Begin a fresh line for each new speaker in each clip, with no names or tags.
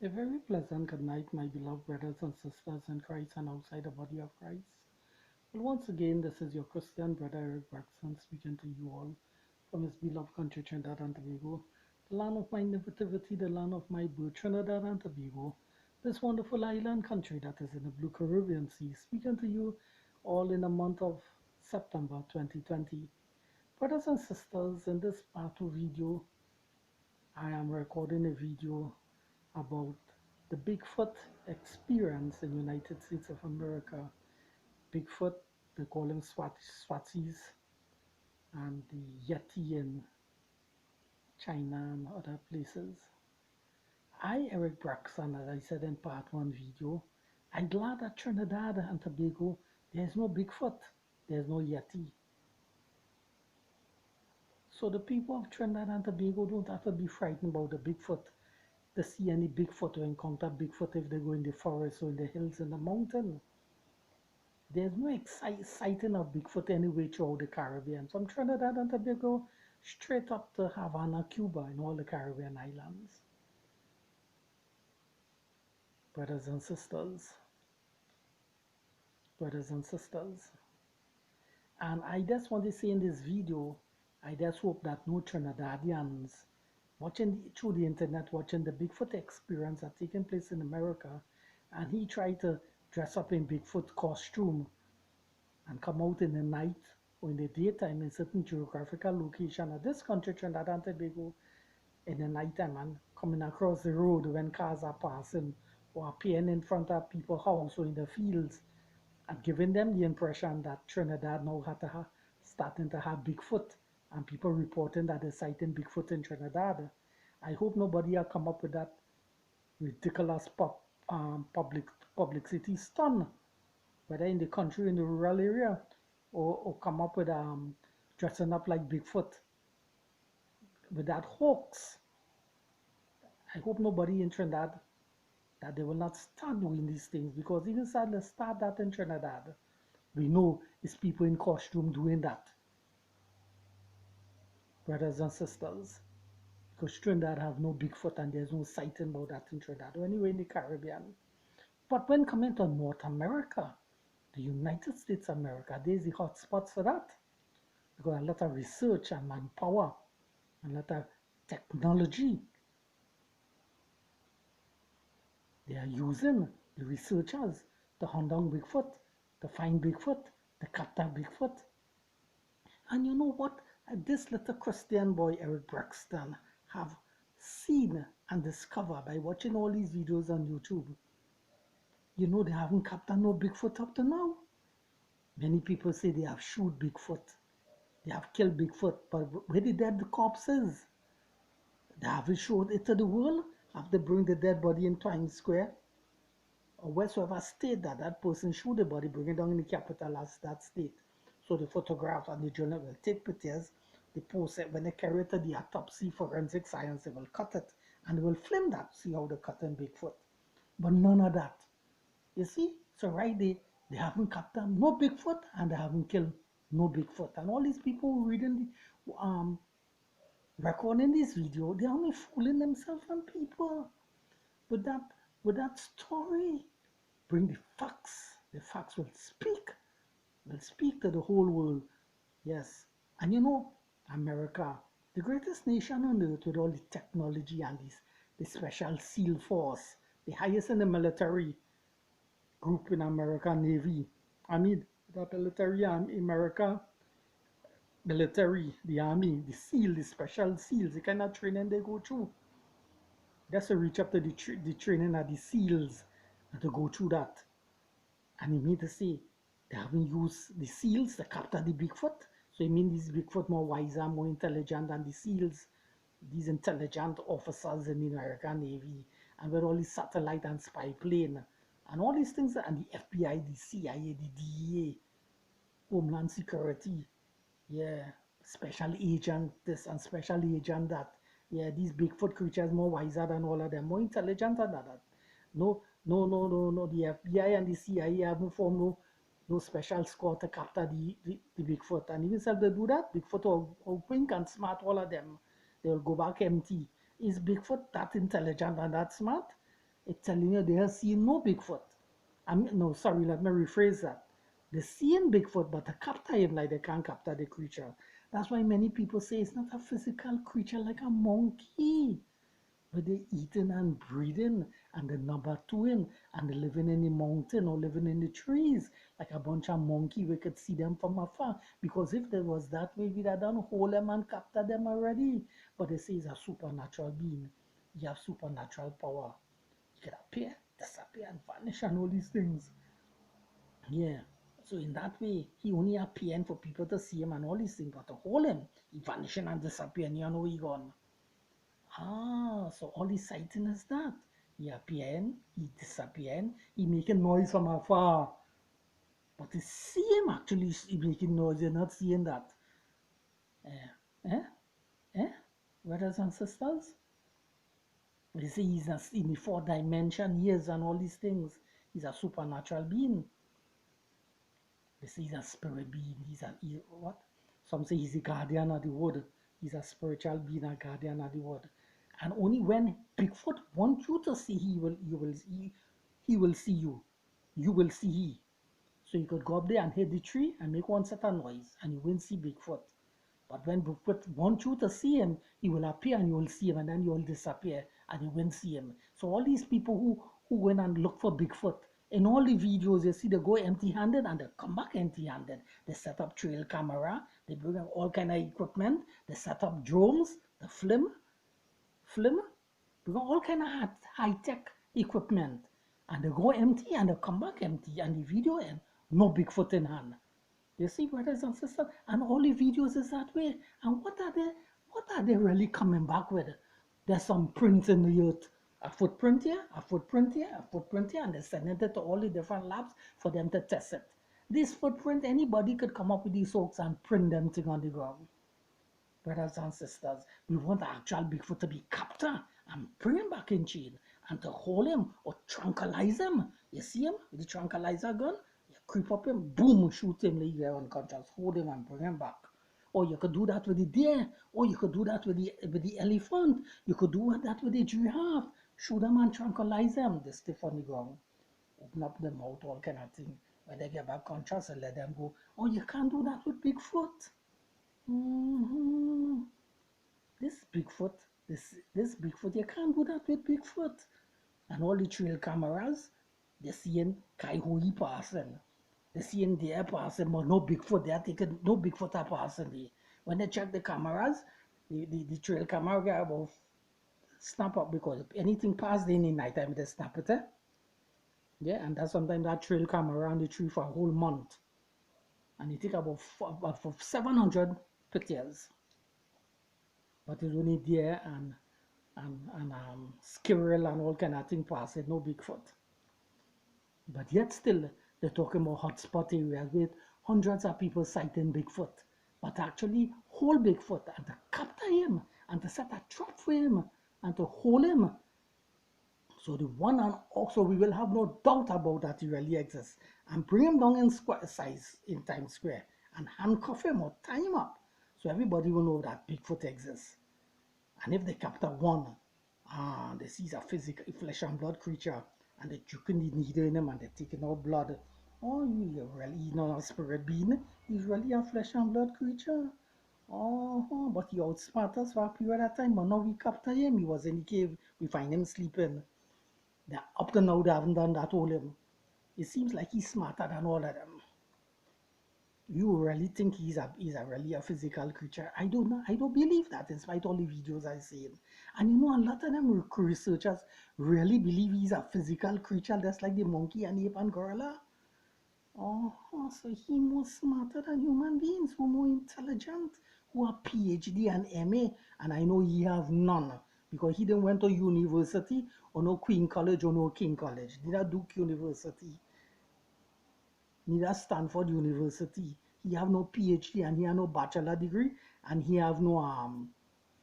A very pleasant good night, my beloved brothers and sisters in Christ and outside the body of Christ. Well, once again, this is your Christian brother Eric Braxton speaking to you all from his beloved country, Trinidad and Tobago, the land of my nativity, the land of my birth, Trinidad and Tobago, this wonderful island country that is in the blue Caribbean Sea, speaking to you all in the month of September 2020. Brothers and sisters, in this part of video, I am recording a video about the Bigfoot experience in the United States of America. Bigfoot, they call him Swatsies, and the Yeti in China and other places. I, Eric Braxton, as I said in part one video, I'm glad that Trinidad and Tobago, there's no Bigfoot, there's no Yeti. So the people of Trinidad and Tobago don't have to be frightened about the Bigfoot, to see any Bigfoot or encounter Bigfoot if they go in the forest or in the hills and the mountain. There's no sighting of Bigfoot anyway throughout the Caribbean, from Trinidad and Tobago straight up to Havana, Cuba, and all the Caribbean islands. Brothers and sisters, brothers and sisters. And I just want to say in this video, I just hope that no Trinidadians watching through the internet, watching the Bigfoot experience that taking place in America, and he tried to dress up in Bigfoot costume and come out in the night or in the daytime in certain geographical location of this country, Trinidad and Tobago, in the nighttime and coming across the road when cars are passing or appearing in front of people's house or in the fields and giving them the impression that Trinidad now had to starting to have Bigfoot and people reporting that they're sighting Bigfoot in Trinidad. I hope nobody will come up with that ridiculous publicity stunt, whether in the country, in the rural area, or come up with dressing up like Bigfoot with that hoax. I hope nobody in Trinidad that they will not start doing these things, because even if they start that in Trinidad, we know it's people in costume doing that, brothers and sisters, because Trinidad have no Bigfoot and there's no sighting about that in Trinidad or anywhere in the Caribbean. But when coming to North America, the United States of America, there's the hot spots for that, because a lot of research and manpower and a lot of technology they are using, the researchers, to hunt down Bigfoot, to find Bigfoot, to capture Bigfoot. And you know what? This little Christian boy, Eric Braxton, have seen and discovered by watching all these videos on YouTube. You know, they haven't captured no Bigfoot up to now. Many people say they have shoot Bigfoot. They have killed Bigfoot, but where the dead corpses? They haven't showed it to the world. Have they bring the dead body in Times Square? Or wheresoever state that that person shoot the body, bring it down in the capital as that state. So the photograph and the journal will take pictures, they post it. When they carry it to the autopsy forensic science, they will cut it and they will film that, see how they cut in Bigfoot. But none of that. You see? So right there, they haven't captured no Bigfoot and they haven't killed no Bigfoot. And all these people reading the recording this video, they are only fooling themselves and people with that story. Bring the facts. The facts will speak to the whole world. Yes. And you know, America, the greatest nation on earth with all the technology and the special SEAL force, the highest in the military group in American Navy. I mean, the military America, military, the army, the SEAL, the special SEALs, the kind of training they go through. That's to reach up to the training of the SEALs and to go through that. And he mean to say they haven't used the SEALs to capture the Bigfoot. So he mean these Bigfoot more wiser, more intelligent than the SEALs, these intelligent officers in the American Navy, and with all these satellite and spy plane, and all these things, and the FBI, the CIA, the DEA, Homeland Security, yeah, special agent this and special agent that. Yeah, these Bigfoot creatures more wiser than all of them, more intelligent than that. No. The FBI and the CIA haven't formed no special squad to capture the Bigfoot. And even if they do that, Bigfoot will wink and smart all of them. They will go back empty. Is Bigfoot that intelligent and that smart? It's telling you they are seeing no Bigfoot. No, sorry, let me rephrase that. They're seeing Bigfoot, but to capture him like they can't capture the creature. That's why many people say it's not a physical creature like a monkey. But they eating and breathing and the number two in and they living in the mountain or living in the trees like a bunch of monkey. We could see them from afar because if there was that way, we'd have done hold them and capture them already. But they say it's a supernatural being. You have supernatural power. You can appear, disappear, and vanish and all these things. Yeah. So in that way, he only appearing for people to see him and all these things, but to hold him, he vanishing and disappearing, you know he gone. So all he's sighting is that. He appearing, he disappearing, he making noise from afar. But to see him actually making noise, you're not seeing that. Eh? Eh? Eh? Brothers and sisters? They say he's in the fourth dimension years and all these things. He's a supernatural being. They say he's a spirit being. What? Some say he's a guardian of the wood. He's a spiritual being, a guardian of the wood. And only when Bigfoot wants you to see, he will see you. You will see he. So you could go up there and hit the tree and make one set of noise, and you won't see Bigfoot. But when Bigfoot wants you to see him, he will appear and you will see him, and then you will disappear and you won't see him. So all these people who went and look for Bigfoot, in all the videos you see they go empty-handed and they come back empty-handed. They set up trail camera, they bring up all kind of equipment, they set up drones, the film, bring all kind of high-tech equipment, and they go empty and they come back empty, and the video end, no Bigfoot in hand. You see, brothers and sisters, and all the videos is that way. And what are they really coming back with? There's some prints in the earth. A footprint here, a footprint here, a footprint here, and they're sending it to all the different labs for them to test it. This footprint, anybody could come up with these hoax and print them thing on the ground. Brothers and sisters, we want the actual Bigfoot to be captured and bring him back in chain and to hold him or tranquilize him. You see him with the tranquilizer gun? You creep up him, boom, shoot him, leave him unconscious, hold him and bring him back. Or you could do that with the deer, or you could do that with the elephant, you could do that with the giraffe. Shoot them and tranquilize them. They stiff on the ground. Open up the mouth, all kind of thing. When they get back conscious and let them go. Oh, you can't do that with Bigfoot. Mm-hmm. This Bigfoot, this Bigfoot, you can't do that with Bigfoot. And all the trail cameras, they're seeing coyote passing. They're seeing deer passing, but no Bigfoot. They're taking no Bigfoot are passing there. When they check the cameras, the trail camera will snap up because if anything passed in the night time, they snap it. Yeah, and that's sometimes that trail camera on the tree for a whole month. And it take about 700 pictures. But it's only deer and squirrel and all kind of thing passing, no Bigfoot. But yet still, they're talking about hotspot areas with hundreds of people citing Bigfoot. But actually hold Bigfoot and to capture him and to set a trap for him and to hold him. So the one and also we will have no doubt about that he really exists. And bring him down in square size in Times Square and handcuff him or tie him up. So everybody will know that Bigfoot exists. And if they capture one, they see a physical flesh and blood creature, and they're juking the needle in him and they're taking out blood. Oh, you're really not a spirit being. He's really a flesh and blood creature. Oh, but he outsmart us for a period of time. But now we capture him. He was in the cave. We find him sleeping. Up to now, they haven't done that all him. It seems like he's smarter than all of them. You really think he's really a physical creature? I don't know. I don't believe that, in spite of all the videos I've seen. And you know, a lot of them researchers really believe he's a physical creature, just like the monkey and ape and gorilla. Oh, so he more smarter than human beings, who more intelligent, who have PhD and MA, and I know he have none because he didn't went to university or no Queen College or no King College. Did not Duke University? Neither Stanford University. He have no PhD and he have no bachelor degree and he have no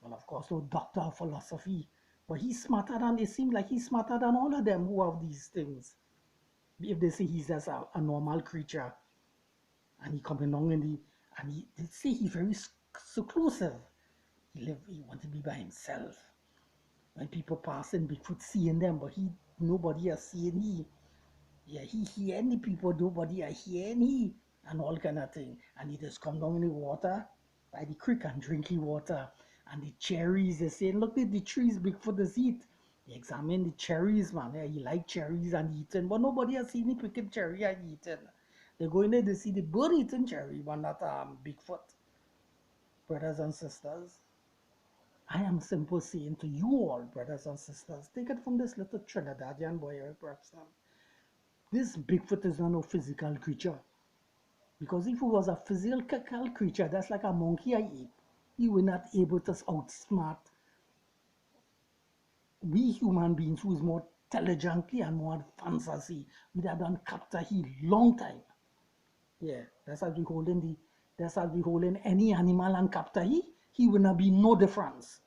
well, of course no doctor of philosophy. But he's smarter than, it seems like he's smarter than all of them who have these things. If they say he's just a normal creature and he coming along and they say he's very seclusive. He want to be by himself. When people pass in, Bigfoot seeing them, but he nobody has seen he. Yeah, he hear any people, nobody are hearing he, and all kind of thing. And he just come down in the water, by the creek and drink the water. And the cherries, they say, look at the trees Bigfoot is eat. He examine the cherries, man. Yeah, he like cherries and eating, but nobody has seen him picking cherry and eating. They go in there, they see the bird eating cherry, but not Bigfoot. Brothers and sisters, I am simply saying to you all, brothers and sisters, take it from this little Trinidadian boy, Eric Braxton. This Bigfoot is not a physical creature. Because if it was a physical creature, that's like a monkey I eat, he will not able to outsmart we human beings who is more intelligently and more fantasy. We have done capture he long time. Yeah, that's as we holding that's as we holding any animal and capture he will not be no difference.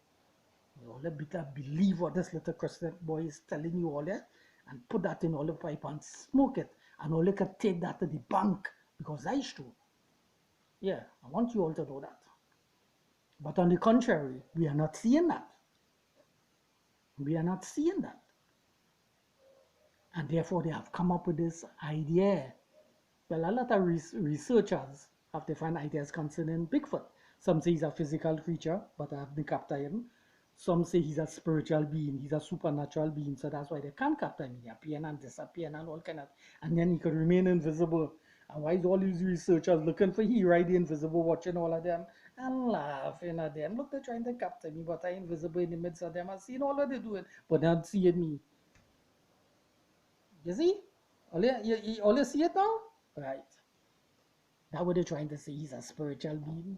You know, let better believe what this little Christian boy is telling you all that and put that in all the pipe and smoke it and all you can take that to the bank because that is true. Yeah, I want you all to know that. But on the contrary, we are not seeing that. We are not seeing that. And therefore, they have come up with this idea. Well, a lot of researchers have different ideas concerning Bigfoot. Some say he's a physical creature, but I have the capture him. Some say he's a spiritual being, he's a supernatural being, so that's why they can't capture him. He appear and disappear and all kind of, and then he could remain invisible. And why is all these researchers looking for he right the invisible, watching all of them and laughing at them? Look, they're trying to capture me, but I'm invisible in the midst of them. I've seen all of them doing, but they're not seeing me. You see? All you see it now? Right. That's what they're trying to say. He's a spiritual being,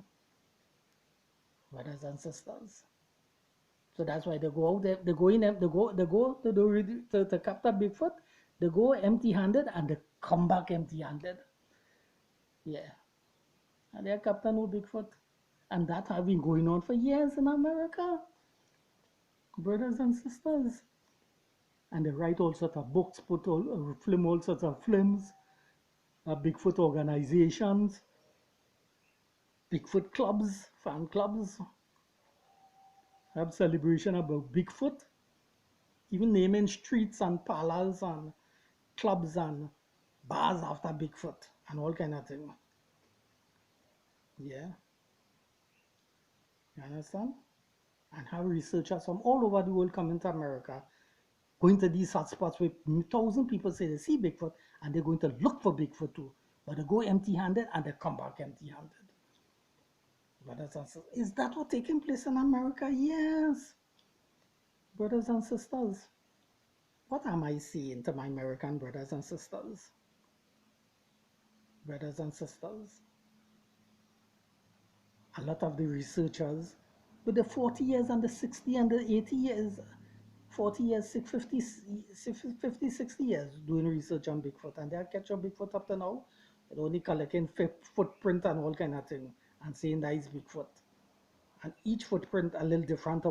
brothers and sisters. So that's why they go out there, they go in, they go to capture Bigfoot. They go empty-handed and they come back empty-handed. Yeah, and they capture no Bigfoot, and that have been going on for years in America, brothers and sisters. And they write all sorts of books, put film all sorts of films, Bigfoot organizations, Bigfoot clubs, fan clubs, have celebration about Bigfoot, even naming streets and parlors and clubs and bars after Bigfoot and all kind of thing. Yeah, you understand? And have researchers from all over the world coming to America, going to these hotspots where 1,000 people say they see Bigfoot and they're going to look for Bigfoot too. But they go empty-handed and they come back empty-handed. Brothers and sisters, is that what taking place in America? Yes. Brothers and sisters, what am I saying to my American brothers and sisters? Brothers and sisters, a lot of the researchers with the 40 years and the 60 and the 80 years, 40 years, 50, 50, 60 years doing research on Bigfoot, and they are catching Bigfoot up to now. They're only collecting footprint and all kind of thing and saying that is Bigfoot. And each footprint a little different to